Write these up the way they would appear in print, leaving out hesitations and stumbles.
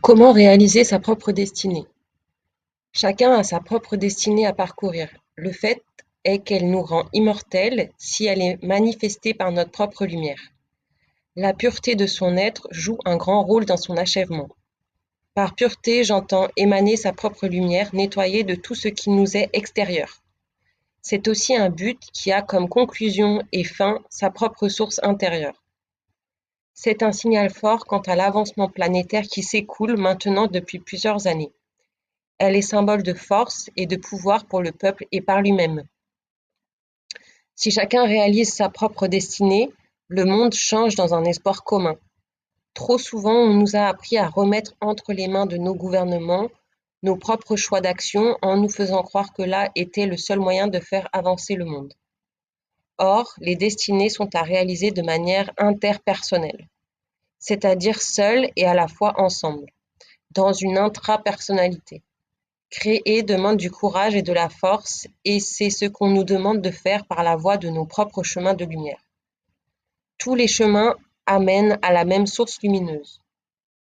Comment réaliser sa propre destinée? Chacun a sa propre destinée à parcourir. Le fait est qu'elle nous rend immortels si elle est manifestée par notre propre lumière. La pureté de son être joue un grand rôle dans son achèvement. Par pureté, j'entends émaner sa propre lumière, nettoyée de tout ce qui nous est extérieur. C'est aussi un but qui a comme conclusion et fin sa propre source intérieure. C'est un signal fort quant à l'avancement planétaire qui s'écoule maintenant depuis plusieurs années. Elle est symbole de force et de pouvoir pour le peuple et par lui-même. Si chacun réalise sa propre destinée, le monde change dans un espoir commun. Trop souvent, on nous a appris à remettre entre les mains de nos gouvernements nos propres choix d'action en nous faisant croire que là était le seul moyen de faire avancer le monde. Or, les destinées sont à réaliser de manière interpersonnelle, c'est-à-dire seules et à la fois ensemble, dans une intrapersonnalité. Créer demande du courage et de la force, et c'est ce qu'on nous demande de faire par la voie de nos propres chemins de lumière. Tous les chemins amènent à la même source lumineuse.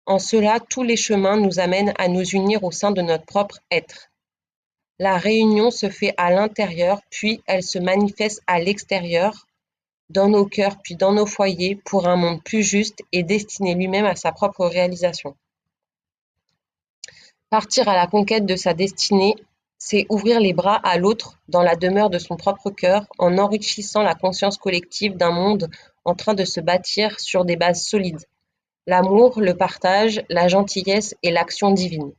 En cela, tous les chemins nous amènent à nous unir au sein de notre propre être. La réunion se fait à l'intérieur, puis elle se manifeste à l'extérieur, dans nos cœurs puis dans nos foyers, pour un monde plus juste et destiné lui-même à sa propre réalisation. Partir à la conquête de sa destinée, c'est ouvrir les bras à l'autre dans la demeure de son propre cœur, en enrichissant la conscience collective d'un monde en train de se bâtir sur des bases solides: l'amour, le partage, la gentillesse et l'action divine.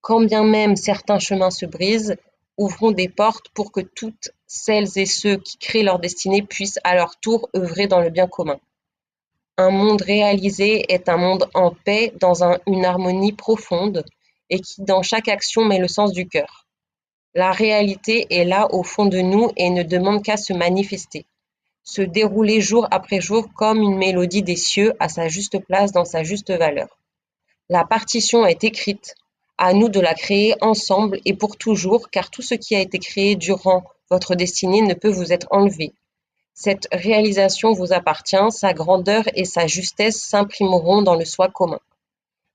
Quand bien même certains chemins se brisent, ouvrons des portes pour que toutes celles et ceux qui créent leur destinée puissent à leur tour œuvrer dans le bien commun. Un monde réalisé est un monde en paix dans une harmonie profonde et qui dans chaque action met le sens du cœur. La réalité est là au fond de nous et ne demande qu'à se manifester, se dérouler jour après jour comme une mélodie des cieux à sa juste place dans sa juste valeur. La partition est écrite, à nous de la créer ensemble et pour toujours, car tout ce qui a été créé durant votre destinée ne peut vous être enlevé. Cette réalisation vous appartient, sa grandeur et sa justesse s'imprimeront dans le soi commun.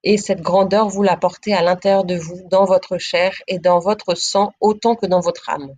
Et cette grandeur vous la portez à l'intérieur de vous, dans votre chair et dans votre sang autant que dans votre âme.